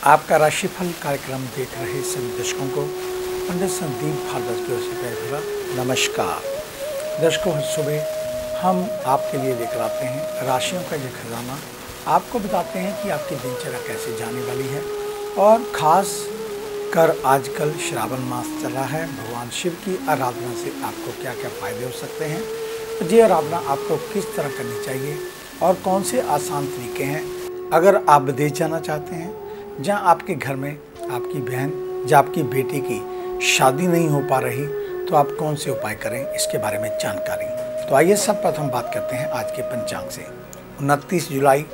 आपका राशिफल कार्यक्रम देख रहे सभी दर्शकों को पंडित संदीप भारद्वाज की ओर से प्यार भरा नमस्कार। दर्शकों, हर सुबह हम आपके लिए लेकर आते हैं राशियों का ये खजाना। आपको बताते हैं कि आपकी दिनचर्या कैसे जाने वाली है और ख़ास कर आजकल श्रावण मास चल रहा है। भगवान शिव की आराधना से आपको क्या क्या फ़ायदे हो सकते हैं, तो ये आराधना आपको किस तरह करनी चाहिए और कौन से आसान तरीके हैं। अगर आप विदेश जाना चाहते हैं, जहां आपके घर में आपकी बहन या आपकी बेटी की शादी नहीं हो पा रही, तो आप कौन से उपाय करें, इसके बारे में जानकारी। तो आइए सब प्रथम बात करते हैं आज के पंचांग से। 29 जुलाई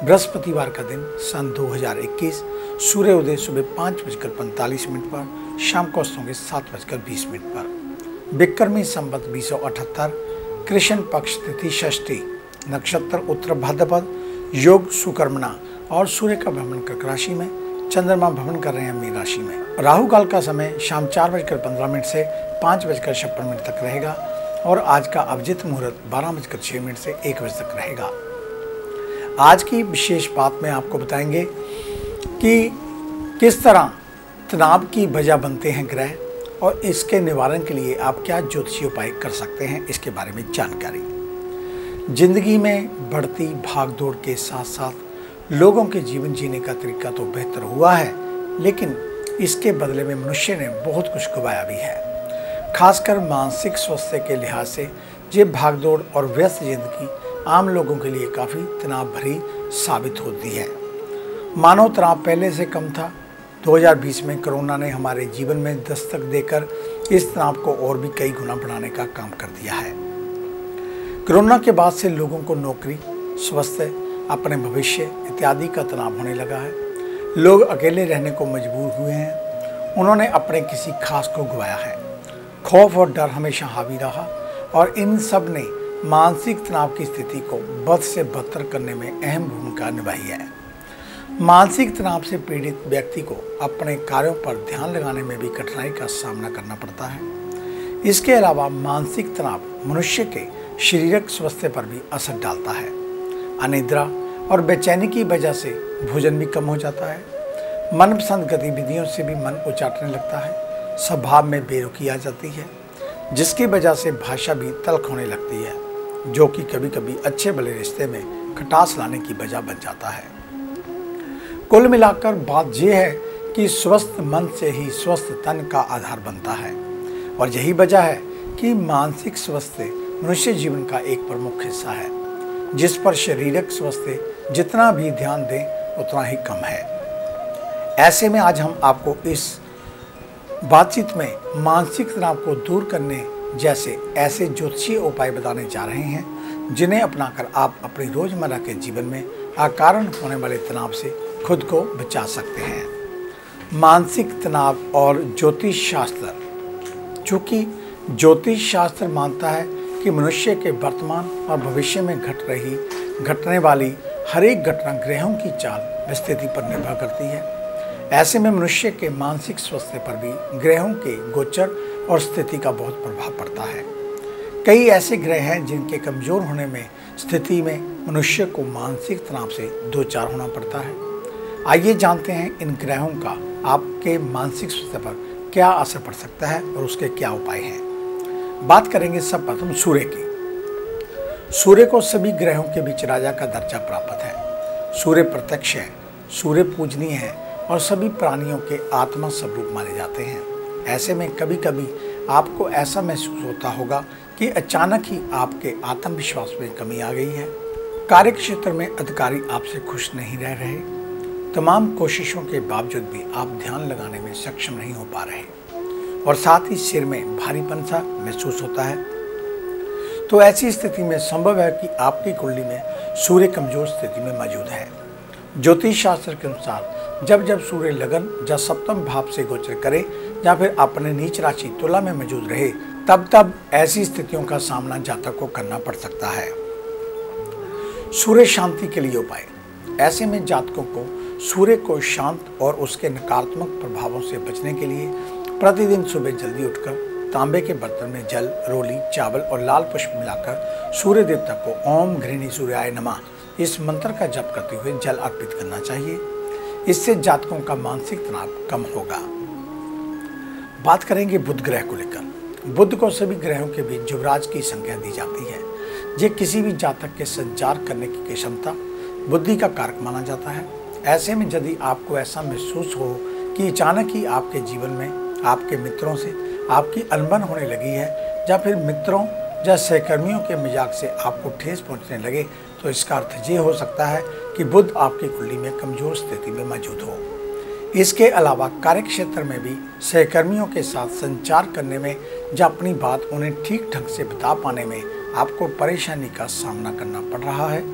बृहस्पतिवार का दिन सन 2021, सूर्य उदय सुबह 5:45 पर, शाम को अस्त होंगे 7:20 पर। विक्रमी संवत 2078, कृष्ण पक्ष तिथि षष्ठी, नक्षत्र उत्तर भाद्रपद, योग सुकर्मणा और सूर्य का भ्रमण कर्क राशि में, चंद्रमा भ्रमण कर रहे हैं मीन राशि में। राहु काल का समय शाम 4:15 से 5:56 तक रहेगा और आज का अभिजित मुहूर्त 12:06 से 1 बजे तक रहेगा। आज की विशेष बात में आपको बताएंगे कि किस तरह तनाव की वजह बनते हैं ग्रह और इसके निवारण के लिए आप क्या ज्योतिषीय उपाय कर सकते हैं, इसके बारे में जानकारी। जिंदगी में बढ़ती भागदौड़ के साथ साथ लोगों के जीवन जीने का तरीका तो बेहतर हुआ है, लेकिन इसके बदले में मनुष्य ने बहुत कुछ गंवाया भी है। खासकर मानसिक स्वास्थ्य के लिहाज से ये भागदौड़ और व्यस्त जिंदगी आम लोगों के लिए काफ़ी तनाव भरी साबित होती है। मानव तनाव पहले से कम था। 2020 में कोरोना ने हमारे जीवन में दस्तक देकर इस तनाव को और भी कई गुना बढ़ाने का काम कर दिया है। कोरोना के बाद से लोगों को नौकरी, स्वास्थ्य, अपने भविष्य इत्यादि का तनाव होने लगा है। लोग अकेले रहने को मजबूर हुए हैं। उन्होंने अपने किसी खास को गंवाया है। खौफ और डर हमेशा हावी रहा और इन सब ने मानसिक तनाव की स्थिति को बद से बदतर करने में अहम भूमिका निभाई है। मानसिक तनाव से पीड़ित व्यक्ति को अपने कार्यों पर ध्यान लगाने में भी कठिनाई का सामना करना पड़ता है। इसके अलावा मानसिक तनाव मनुष्य के शारीरिक स्वास्थ्य पर भी असर डालता है। अनिद्रा और बेचैनी की वजह से भोजन भी कम हो जाता है। मनपसंद गतिविधियों से भी मन उचाटने लगता है। स्वभाव में बेरुखी आ जाती है, जिसकी वजह से भाषा भी तल्ख होने लगती है, जो कि कभी कभी अच्छे भले रिश्ते में खटास लाने की वजह बन जाता है। कुल मिलाकर बात यह है कि स्वस्थ मन से ही स्वस्थ तन का आधार बनता है और यही वजह है कि मानसिक स्वास्थ्य मनुष्य जीवन का एक प्रमुख हिस्सा है, जिस पर शारीरिक स्वास्थ्य जितना भी ध्यान दें उतना ही कम है। ऐसे में आज हम आपको इस बातचीत में मानसिक तनाव को दूर करने जैसे ऐसे ज्योतिषीय उपाय बताने जा रहे हैं, जिन्हें अपनाकर आप अपनी रोजमर्रा के जीवन में अकारण होने वाले तनाव से खुद को बचा सकते हैं। मानसिक तनाव और ज्योतिष शास्त्र। चूँकि ज्योतिष शास्त्र मानता है कि मनुष्य के वर्तमान और भविष्य में घटने वाली हर एक घटना ग्रहों की चाल व स्थिति पर निर्भर करती है। ऐसे में मनुष्य के मानसिक स्वास्थ्य पर भी ग्रहों के गोचर और स्थिति का बहुत प्रभाव पड़ता है। कई ऐसे ग्रह हैं जिनके कमजोर होने में स्थिति में मनुष्य को मानसिक तनाव से दो चार होना पड़ता है। आइए जानते हैं इन ग्रहों का आपके मानसिक स्वास्थ्य पर क्या असर पड़ सकता है और उसके क्या उपाय हैं। बात करेंगे सब प्रथम सूर्य की। सूर्य को सभी ग्रहों के बीच राजा का दर्जा प्राप्त है। सूर्य प्रत्यक्ष है, सूर्य पूजनीय है और सभी प्राणियों के आत्मा स्वरूप माने जाते हैं। ऐसे में कभी कभी आपको ऐसा महसूस होता होगा कि अचानक ही आपके आत्मविश्वास में कमी आ गई है। कार्य क्षेत्र में अधिकारी आपसे खुश नहीं रह रहे। तमाम कोशिशों के बावजूद भी आप ध्यान लगाने में सक्षम नहीं हो पा रहे और साथ ही सिर में भारीपन सा महसूस होता है। तो ऐसी स्थिति में संभव है कि आपकी कुंडली में सूर्य कमजोर स्थिति में मौजूद है। ज्योतिष शास्त्र के अनुसार जब जब सूर्य लगन या सप्तम भाव से गोचर करे या फिर अपने नीच राशि तुला में मौजूद रहे, तब तब ऐसी स्थितियों का सामना जातक को करना पड़ सकता है। सूर्य शांति के लिए उपाय। ऐसे में जातकों को सूर्य को शांत और उसके नकारात्मक प्रभावों से बचने के लिए प्रतिदिन सुबह जल्दी उठकर तांबे के बर्तन में जल, रोली, चावल और लाल पुष्प मिलाकर सूर्य देवता को ओम घृणी सूर्याय नमः इस मंत्र का जप करते हुए जल अर्पित करना चाहिए। इससे जातकों का मानसिक तनाव कम होगा। बात करेंगे बुध ग्रह को लेकर। बुध को सभी ग्रहों के बीच युवराज की संज्ञा दी जाती है। ये किसी भी जातक के संचार करने की क्षमता, बुद्धि का कारक माना जाता है। ऐसे में यदि आपको ऐसा महसूस हो कि अचानक ही आपके जीवन में आपके मित्रों से आपकी अनबन होने लगी है, या फिर मित्रों या सहकर्मियों के मजाक से आपको ठेस पहुंचने लगे, तो इसका अर्थ ये हो सकता है कि बुध आपकी कुंडली में कमजोर स्थिति में मौजूद हो। इसके अलावा कार्य क्षेत्र में भी सहकर्मियों के साथ संचार करने में या अपनी बात उन्हें ठीक ढंग से बता पाने में आपको परेशानी का सामना करना पड़ रहा है,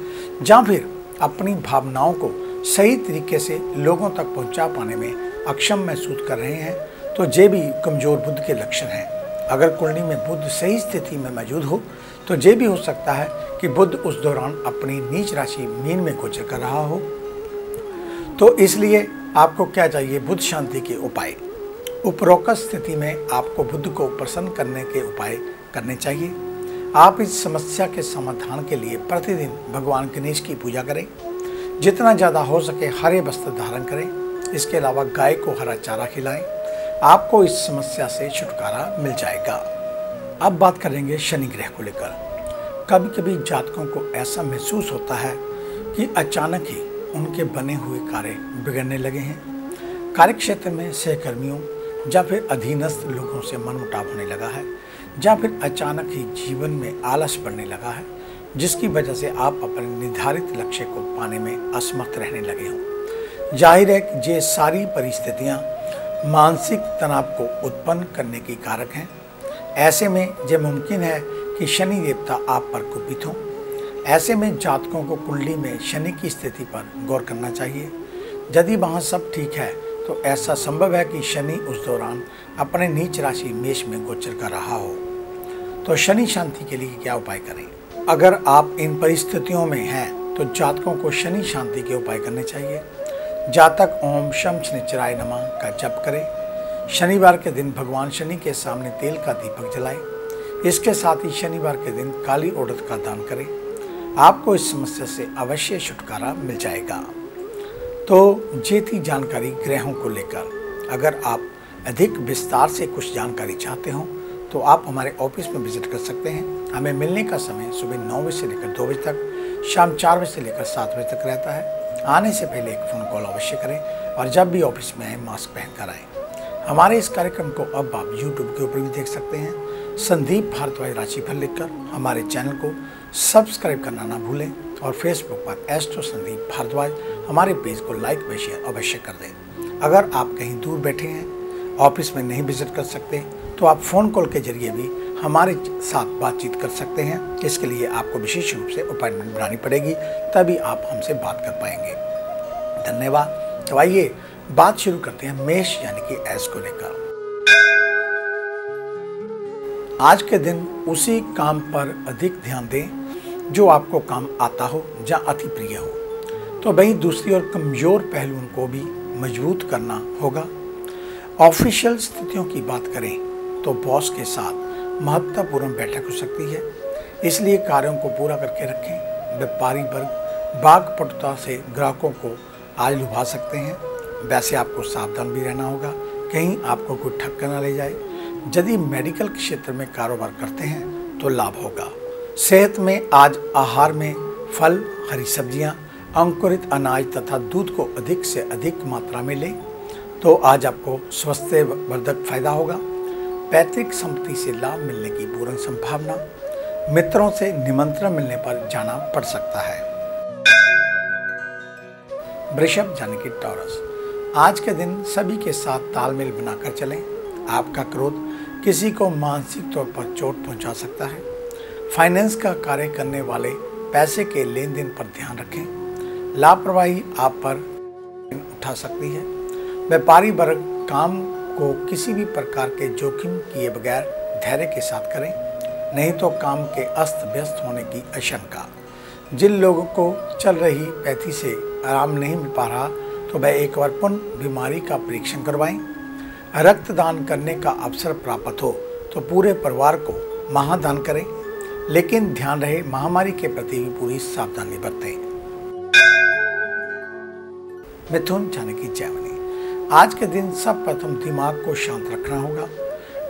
या फिर अपनी भावनाओं को सही तरीके से लोगों तक पहुंचा पाने में अक्षम महसूस कर रहे हैं, तो ये भी कमजोर बुध के लक्षण हैं। अगर कुंडली में बुध सही स्थिति में मौजूद हो तो ये भी हो सकता है कि बुध उस दौरान अपनी नीच राशि मीन में गोचर कर रहा हो। तो इसलिए आपको क्या चाहिए? बुध शांति के उपाय। उपरोक्त स्थिति में आपको बुध को प्रसन्न करने के उपाय करने चाहिए। आप इस समस्या के समाधान के लिए प्रतिदिन भगवान गणेश की पूजा करें। जितना ज़्यादा हो सके हरे वस्त्र धारण करें। इसके अलावा गाय को हरा चारा खिलाएं। आपको इस समस्या से छुटकारा मिल जाएगा। अब बात करेंगे शनि ग्रह को लेकर। कभी कभी जातकों को ऐसा महसूस होता है कि अचानक ही उनके बने हुए कार्य बिगड़ने लगे हैं। कार्य क्षेत्र में सहकर्मियों या फिर अधीनस्थ लोगों से मनमुटाव होने लगा है, या फिर अचानक ही जीवन में आलस बढ़ने लगा है, जिसकी वजह से आप अपने निर्धारित लक्ष्य को पाने में असमर्थ रहने लगे हों। जाहिर है कि ये सारी परिस्थितियाँ मानसिक तनाव को उत्पन्न करने की कारक हैं। ऐसे में यह मुमकिन है कि शनि देवता आप पर कुपित हों। ऐसे में जातकों को कुंडली में शनि की स्थिति पर गौर करना चाहिए। यदि वहाँ सब ठीक है तो ऐसा संभव है कि शनि उस दौरान अपने नीच राशि मेष में गोचर कर रहा हो। तो शनि शांति के लिए क्या उपाय करें? अगर आप इन परिस्थितियों में हैं तो जातकों को शनि शांति के उपाय करने चाहिए। जातक ओम शम शनिचराय नमः का जप करें। शनिवार के दिन भगवान शनि के सामने तेल का दीपक जलाएं। इसके साथ ही शनिवार के दिन काली उड़द का दान करें। आपको इस समस्या से अवश्य छुटकारा मिल जाएगा। तो ये थी जानकारी ग्रहों को लेकर। अगर आप अधिक विस्तार से कुछ जानकारी चाहते हो तो आप हमारे ऑफिस में विजिट कर सकते हैं। हमें मिलने का समय सुबह 9 बजे से लेकर 2 बजे तक, शाम 4 बजे से लेकर 7 बजे तक रहता है। आने से पहले एक फ़ोन कॉल अवश्य करें और जब भी ऑफिस में आए मास्क पहनकर आएँ। हमारे इस कार्यक्रम को अब आप YouTube के ऊपर भी देख सकते हैं। संदीप भारद्वाज राशिफल लिखकर हमारे चैनल को सब्सक्राइब करना ना भूलें और फेसबुक पर एस्ट्रो संदीप भारद्वाज हमारे पेज को लाइक व शेयर अवश्य कर दें। अगर आप कहीं दूर बैठे हैं, ऑफिस में नहीं विजिट कर सकते, तो आप फ़ोन कॉल के जरिए भी हमारे साथ बातचीत कर सकते हैं। इसके लिए आपको विशेष रूप से अपॉइंटमेंट बनानी पड़ेगी, तभी आप हमसे बात कर पाएंगे। धन्यवाद। तो आइए बात शुरू करते हैं मेष यानी कि एस को लेकर। आज के दिन उसी काम पर अधिक ध्यान दें जो आपको काम आता हो या अति प्रिय हो। तो वहीं दूसरी ओर कमजोर पहलुओं को भी मजबूत करना होगा। ऑफिशियल स्थितियों की बात करें तो बॉस के साथ महत्वपूर्ण बैठक हो सकती है, इसलिए कार्यों को पूरा करके रखें। व्यापारी वर्ग बागपटुता से ग्राहकों को आज लुभा सकते हैं। वैसे आपको सावधान भी रहना होगा, कहीं आपको कोई ठग कर ना ले जाए। यदि मेडिकल क्षेत्र में कारोबार करते हैं तो लाभ होगा। सेहत में आज आहार में फल, हरी सब्जियां, अंकुरित अनाज तथा दूध को अधिक से अधिक मात्रा में लें, तो आज आपको स्वास्थ्य वर्धक फायदा होगा। पैतृक संपत्ति से लाभ मिलने की पूर्ण संभावना। मित्रों से निमंत्रण मिलने पर जाना पड़ सकता है। वृषभ यानी कि टॉरस, आज के दिन सभी के साथ तालमेल बनाकर चलें। आपका क्रोध किसी को मानसिक तौर पर चोट पहुंचा सकता है। फाइनेंस का कार्य करने वाले पैसे के लेन देन पर ध्यान रखें। लापरवाही आप पर उठा सकती है। व्यापारी वर्ग काम को किसी भी प्रकार के जोखिम किए बगैर धैर्य के साथ करें, नहीं तो काम के अस्त व्यस्त होने की आशंका। जिन लोगों को चल रही पैथी से आराम नहीं मिल पा रहा तो वह एक बार पुनः बीमारी का परीक्षण करवाएं। रक्तदान करने का अवसर प्राप्त हो तो पूरे परिवार को महादान करें, लेकिन ध्यान रहे महामारी के प्रति भी पूरी सावधानी बरतें। मिथुन जाने की जैमिनी। आज के दिन सब प्रथम दिमाग को शांत रखना होगा।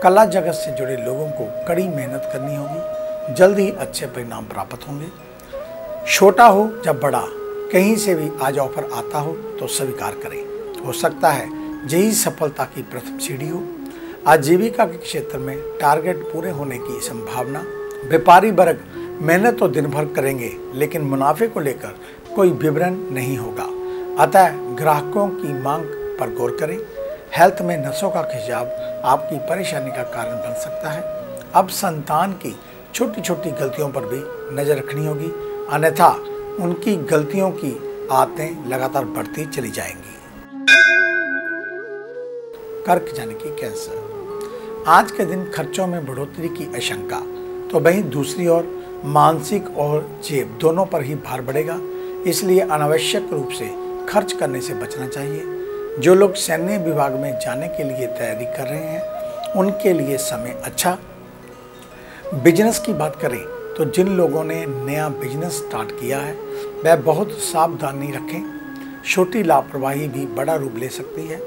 कला जगत से जुड़े लोगों को कड़ी मेहनत करनी होगी, जल्द ही अच्छे परिणाम प्राप्त होंगे। छोटा हो या बड़ा, कहीं से भी आज ऑफर आता हो तो स्वीकार करें, हो सकता है यही सफलता की प्रथम सीढ़ी हो। आजीविका के क्षेत्र में टारगेट पूरे होने की संभावना। व्यापारी वर्ग मेहनत तो दिन भर करेंगे, लेकिन मुनाफे को लेकर कोई विवरण नहीं होगा, अतः ग्राहकों की मांग पर गौर करें। हेल्थ में नसों का खिंचाव आपकी परेशानी का कारण बन सकता है। अब संतान की छोटी छोटी गलतियों पर भी नजर रखनी होगी, अन्यथा उनकी गलतियों की आदतें लगातार बढ़ती चली जाएंगी। कर्क जाने की कैंसर। आज के दिन खर्चों में बढ़ोतरी की आशंका, तो वहीं दूसरी ओर मानसिक और जेब दोनों पर ही भार बढ़ेगा, इसलिए अनावश्यक रूप से खर्च करने से बचना चाहिए। जो लोग सैन्य विभाग में जाने के लिए तैयारी कर रहे हैं उनके लिए समय अच्छा। बिजनेस की बात करें तो जिन लोगों ने नया बिजनेस स्टार्ट किया है वह बहुत सावधानी रखें, छोटी लापरवाही भी बड़ा रूप ले सकती है।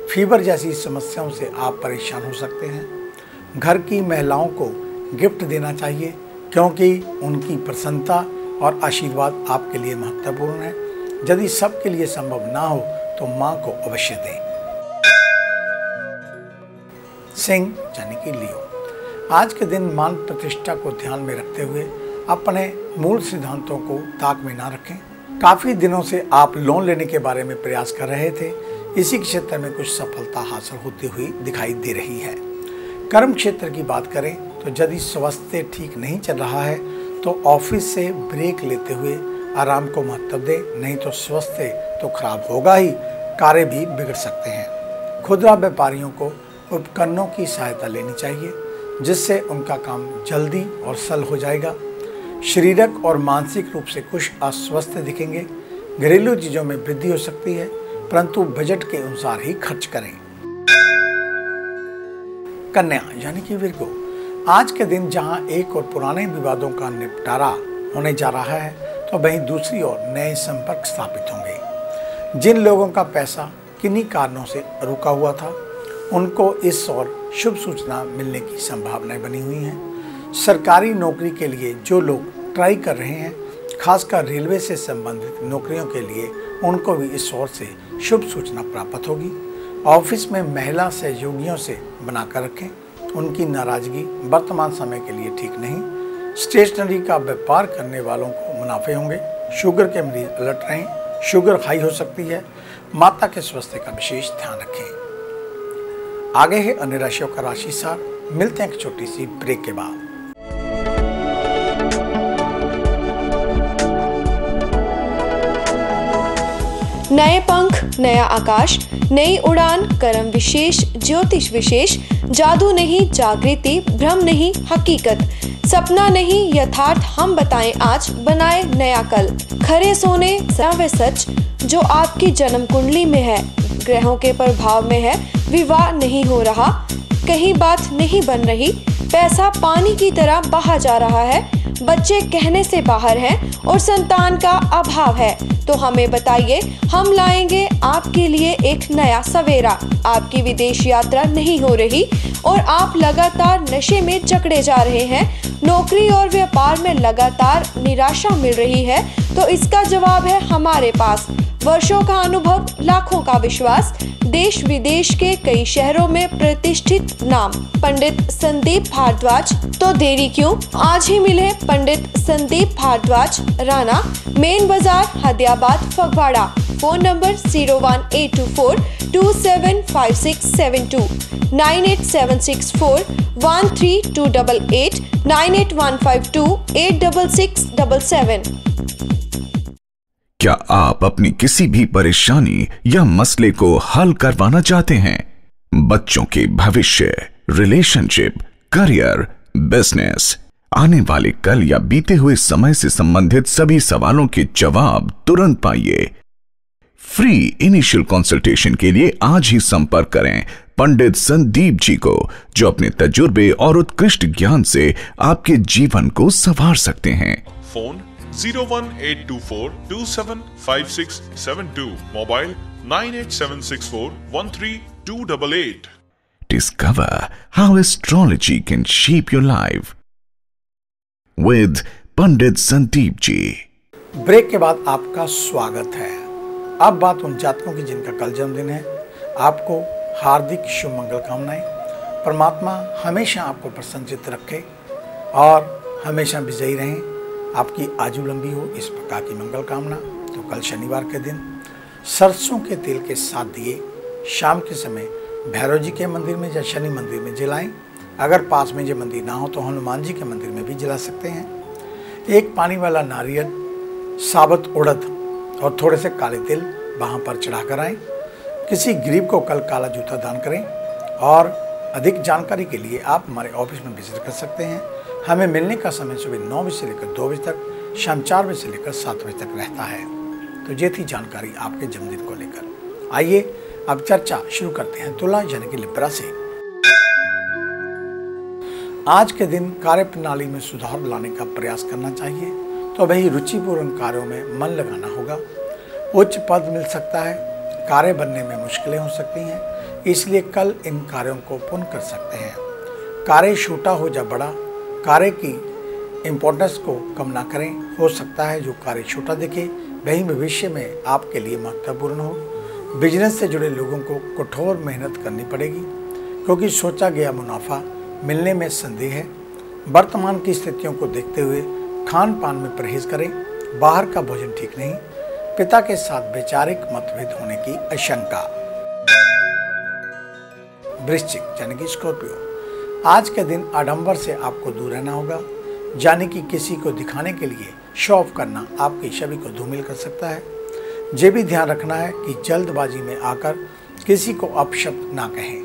फीवर जैसी समस्याओं से आप परेशान हो सकते हैं। घर की महिलाओं को गिफ्ट देना चाहिए, क्योंकि उनकी प्रसन्नता और आशीर्वाद आपके लिए महत्वपूर्ण है। यदि सबके लिए संभव ना हो तो मां को अवश्य दें। सिंह यानी कि लियो। आज के दिन मान प्रतिष्ठा को ध्यान में रखते हुए अपने मूल सिद्धांतों को ताक में ना रखें। काफी दिनों से आप लोन लेने के बारे में प्रयास कर रहे थे, इसी क्षेत्र में कुछ सफलता हासिल होती हुई दिखाई दे रही है। कर्म क्षेत्र की बात करें तो यदि स्वास्थ्य ठीक नहीं चल रहा है तो ऑफिस से ब्रेक लेते हुए आराम को महत्व दें, नहीं तो स्वास्थ्य तो खराब होगा ही, कार्य भी बिगड़ सकते हैं। खुदरा व्यापारियों को उपकरणों की सहायता लेनी चाहिए, जिससे उनका काम जल्दी और सरल हो जाएगा। शारीरिक और मानसिक रूप से कुछ अस्वस्थ दिखेंगे। घरेलू चीजों में वृद्धि हो सकती है, परंतु बजट के अनुसार ही खर्च करें। कन्या यानी कि विर्गो। आज के दिन जहां एक और पुराने विवादों का निपटारा होने जा रहा है, तो वहीं दूसरी ओर नए संपर्क स्थापित होंगे। जिन लोगों का पैसा किन्हीं कारणों से रुका हुआ था, उनको इस ओर शुभ सूचना मिलने की संभावनाएं बनी हुई हैं। सरकारी नौकरी के लिए जो लोग ट्राई कर रहे हैं, खासकर रेलवे से संबंधित नौकरियों के लिए, उनको भी इस ओर से शुभ सूचना प्राप्त होगी। ऑफिस में महिला सहयोगियों से बनाकर रखें, उनकी नाराजगी वर्तमान समय के लिए ठीक नहीं। स्टेशनरी का व्यापार करने वालों को मुनाफे होंगे। शुगर के मरीज अलर्ट रहें, शुगर हाई हो सकती है। माता के स्वास्थ्य का विशेष ध्यान रखें। आगे है अन्य राशियों का राशि सार। मिलते हैं एक छोटी सी ब्रेक के बाद। नए पंख, नया आकाश, नई उड़ान, कर्म विशेष, ज्योतिष विशेष, जादू नहीं जागृति, भ्रम नहीं हकीकत, सपना नहीं यथार्थ, हम बताएं आज, बनाए नया कल। खरे सोने व सच जो आपकी जन्म कुंडली में है, ग्रहों के प्रभाव में है, विवाह नहीं हो रहा, कहीं बात नहीं बन रही, पैसा पानी की तरह बहा जा रहा है, बच्चे कहने से बाहर हैं और संतान का अभाव है, तो हमें बताइए, हम लाएंगे आपके लिए एक नया सवेरा। आपकी विदेश यात्रा नहीं हो रही और आप लगातार नशे में जकड़े जा रहे हैं, नौकरी और व्यापार में लगातार निराशा मिल रही है, तो इसका जवाब है हमारे पास। वर्षों का अनुभव, लाखों का विश्वास, देश विदेश के कई शहरों में प्रतिष्ठित नाम पंडित संदीप भारद्वाज। तो देरी क्यों, आज ही मिले पंडित संदीप भारद्वाज, राणा, मेन बाजार, हदियाबाद, फगवाड़ा। Phone number 01824275672, 9876413288, 9815286677। क्या आप अपनी किसी भी परेशानी या मसले को हल करवाना चाहते हैं? बच्चों के भविष्य, रिलेशनशिप, करियर, बिजनेस, आने वाले कल या बीते हुए समय से संबंधित सभी सवालों के जवाब तुरंत पाइए। फ्री इनिशियल कंसल्टेशन के लिए आज ही संपर्क करें पंडित संदीप जी को, जो अपने तजुर्बे और उत्कृष्ट ज्ञान से आपके जीवन को संवार सकते हैं। Phone 01824275672, mobile 9876413288. Discover how astrology can shape your life with Pandit Sandeep ji. Break के बाद आपका स्वागत है। अब बात उन जातकों की जिनका कल जन्मदिन है। आपको हार्दिक शुभ मंगल कामनाएं। परमात्मा हमेशा आपको प्रसन्नचित्त रखे और हमेशा विजयी रहें। आपकी आयु लंबी हो, इस प्रकार की मंगल कामना। तो कल शनिवार के दिन सरसों के तेल के साथ दिए शाम के समय भैरव जी के मंदिर में या शनि मंदिर में जलाएं। अगर पास में ये मंदिर ना हो तो हनुमान जी के मंदिर में भी जला सकते हैं। एक पानी वाला नारियल, साबुत उड़द और थोड़े से काले तिल वहाँ पर चढ़ा कर आएँ। किसी गरीब को कल काला जूता दान करें। और अधिक जानकारी के लिए आप हमारे ऑफिस में विजिट कर सकते हैं। हमें मिलने का समय सुबह 9 बजे से लेकर 2 बजे तक, शाम 4 बजे से लेकर 7 बजे तक रहता है। तो ये थी जानकारी आपके जन्मदिन को लेकर। आइए अब चर्चा शुरू करते हैं तुला यानी कि लिब्रा से। आज के दिन कार्य प्रणाली में सुधार लाने का प्रयास करना चाहिए। तो वही रुचिपूर्ण कार्यों में मन लगाना होगा। उच्च पद मिल सकता है। कार्य बनने में मुश्किलें हो सकती हैं, इसलिए कल इन कार्यों को पूर्ण कर सकते हैं। कार्य छोटा हो या बड़ा, कार्य की इम्पोर्टेंस को कम ना करें। हो सकता है जो कार्य छोटा दिखे वही भविष्य में आपके लिए महत्वपूर्ण हो। बिजनेस से जुड़े लोगों को कठोर मेहनत करनी पड़ेगी, क्योंकि सोचा गया मुनाफा मिलने में संदेह है। वर्तमान की स्थितियों को देखते हुए खान पान में परहेज करें। बाहर का भोजन ठीक नहीं। पिता के साथ वैचारिक मतभेद होने की आशंका। वृश्चिक यानी कि स्कॉर्पियो, आज के दिन आडंबर से आपको दूर रहना होगा। यानी कि किसी को दिखाने के लिए शो ऑफ करना आपकी छवि को धूमिल कर सकता है। ये भी ध्यान रखना है कि जल्दबाजी में आकर किसी को अपशब्द ना कहें।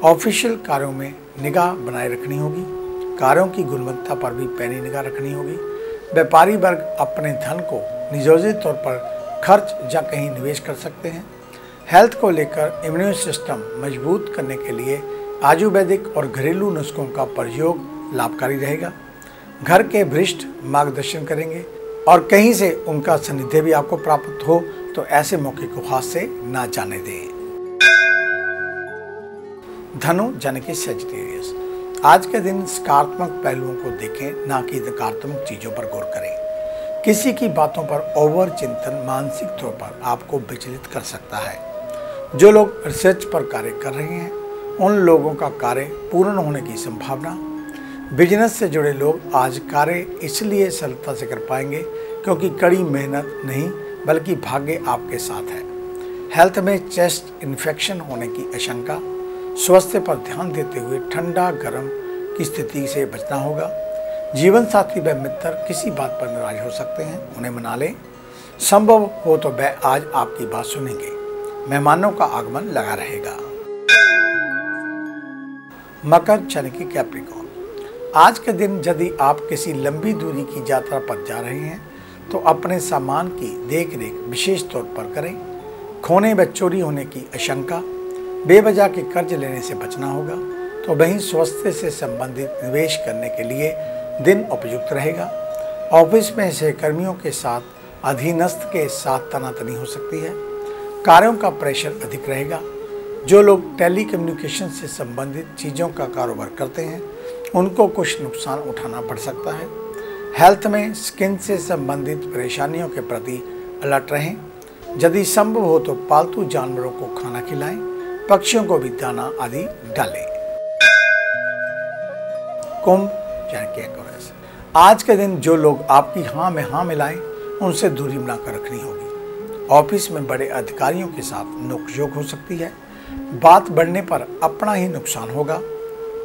ऑफिशियल कार्यों में निगाह बनाए रखनी होगी। कार्यों की गुणवत्ता पर भी पैनी निगाह रखनी होगी। व्यापारी वर्ग अपने धन को नियोजित तौर पर खर्च या कहीं निवेश कर सकते हैं। हेल्थ को लेकर इम्यून सिस्टम मजबूत करने के लिए आयुर्वेदिक और घरेलू नुस्खों का प्रयोग लाभकारी रहेगा। घर के वरिष्ठ मार्गदर्शन करेंगे और कहीं से उनका सानिध्य भी आपको प्राप्त हो तो ऐसे मौके को हाथ से ना जाने दें। धनु यानी कि सजिटेरियस, आज के दिन सकारात्मक पहलुओं को देखें, ना कि नकारात्मक चीजों पर गौर करें। किसी की बातों पर ओवर चिंतन मानसिक तौर पर आपको विचलित कर सकता है। जो लोग रिसर्च पर कार्य कर रहे हैं उन लोगों का कार्य पूर्ण होने की संभावना। बिजनेस से जुड़े लोग आज कार्य इसलिए सरलता से कर पाएंगे क्योंकि कड़ी मेहनत नहीं बल्कि भाग्य आपके साथ है। हेल्थ में चेस्ट इन्फेक्शन होने की आशंका। स्वास्थ्य पर ध्यान देते हुए ठंडा गर्म की स्थिति से बचना होगा। जीवन साथी व मित्र किसी बात पर नाराज हो सकते हैं, उन्हें मना लें। संभव हो तो वह आज आपकी बात सुनेंगे। मेहमानों का आगमन लगा रहेगा। मकर यानी कि कैप्रिकॉर्न, आज के दिन यदि आप किसी लंबी दूरी की यात्रा पर जा रहे हैं तो अपने सामान की देख रेख विशेष तौर पर करें। खोने व चोरी होने की आशंका। बेवजह के कर्ज लेने से बचना होगा। तो वहीं स्वास्थ्य से संबंधित निवेश करने के लिए दिन उपयुक्त रहेगा। ऑफिस में सहकर्मियों के साथ अधीनस्थ के साथ तनातनी हो सकती है। कार्यों का प्रेशर अधिक रहेगा। जो लोग टेलीकम्युनिकेशन से संबंधित चीज़ों का कारोबार करते हैं उनको कुछ नुकसान उठाना पड़ सकता है। हेल्थ में स्किन से संबंधित परेशानियों के प्रति अलर्ट रहें। यदि संभव हो तो पालतू जानवरों को खाना खिलाएं। पक्षियों को भी दाना आदि डालें। कुंभ यानी कि एक्वेरियस, आज के दिन जो लोग आपकी हाँ में हाँ मिलाएं उनसे दूरी बनाकर रखनी होगी। ऑफिस में बड़े अधिकारियों के साथ नोकझोंक हो सकती है। बात बढ़ने पर अपना ही नुकसान होगा।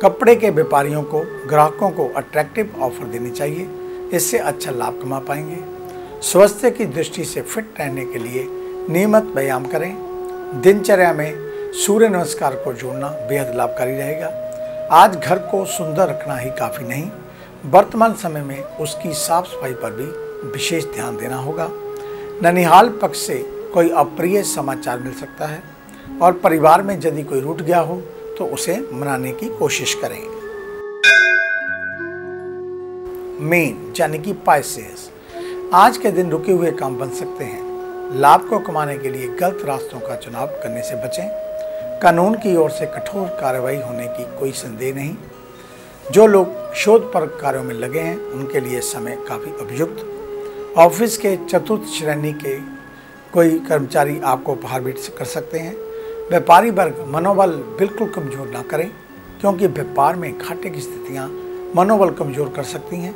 कपड़े के व्यापारियों को ग्राहकों को अट्रैक्टिव ऑफर देनी चाहिए, इससे अच्छा लाभ कमा पाएंगे। स्वास्थ्य की दृष्टि से फिट रहने के लिए नियमित व्यायाम करें। दिनचर्या में सूर्य नमस्कार को जोड़ना बेहद लाभकारी रहेगा। आज घर को सुंदर रखना ही काफ़ी नहीं, वर्तमान समय में उसकी साफ सफाई पर भी विशेष ध्यान देना होगा। ननिहाल पक्ष से कोई अप्रिय समाचार मिल सकता है और परिवार में यदि कोई रूठ गया हो तो उसे मनाने की कोशिश करें। मीन यानी कि पाइसेस, आज के दिन रुके हुए काम बन सकते हैं। लाभ को कमाने के लिए गलत रास्तों का चुनाव करने से बचें। कानून की ओर से कठोर कार्रवाई होने की कोई संदेह नहीं। जो लोग शोध पर कार्यों में लगे हैं उनके लिए समय काफ़ी उपयुक्त। ऑफिस के चतुर्थ श्रेणी के कोई कर्मचारी आपको उपहार भेंट कर सकते हैं। व्यापारी वर्ग मनोबल बिल्कुल कमज़ोर ना करें, क्योंकि व्यापार में घाटे की स्थितियां मनोबल कमज़ोर कर सकती हैं।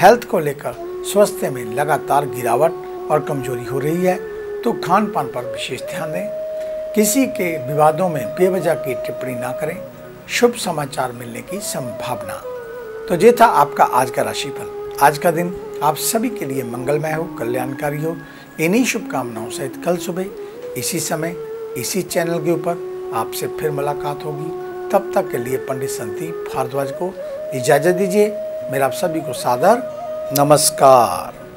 हेल्थ को लेकर स्वास्थ्य में लगातार गिरावट और कमजोरी हो रही है, तो खान पान पर विशेष ध्यान दें। किसी के विवादों में बेवजह की टिप्पणी ना करें। शुभ समाचार मिलने की संभावना। तो ये था आपका आज का राशिफल। आज का दिन आप सभी के लिए मंगलमय हो, कल्याणकारी हो। इन्हीं शुभकामनाओं सहित कल सुबह इसी समय इसी चैनल के ऊपर आपसे फिर मुलाकात होगी। तब तक के लिए पंडित संदीप भारद्वाज को इजाज़त दीजिए। मेरा आप सभी को सादर नमस्कार।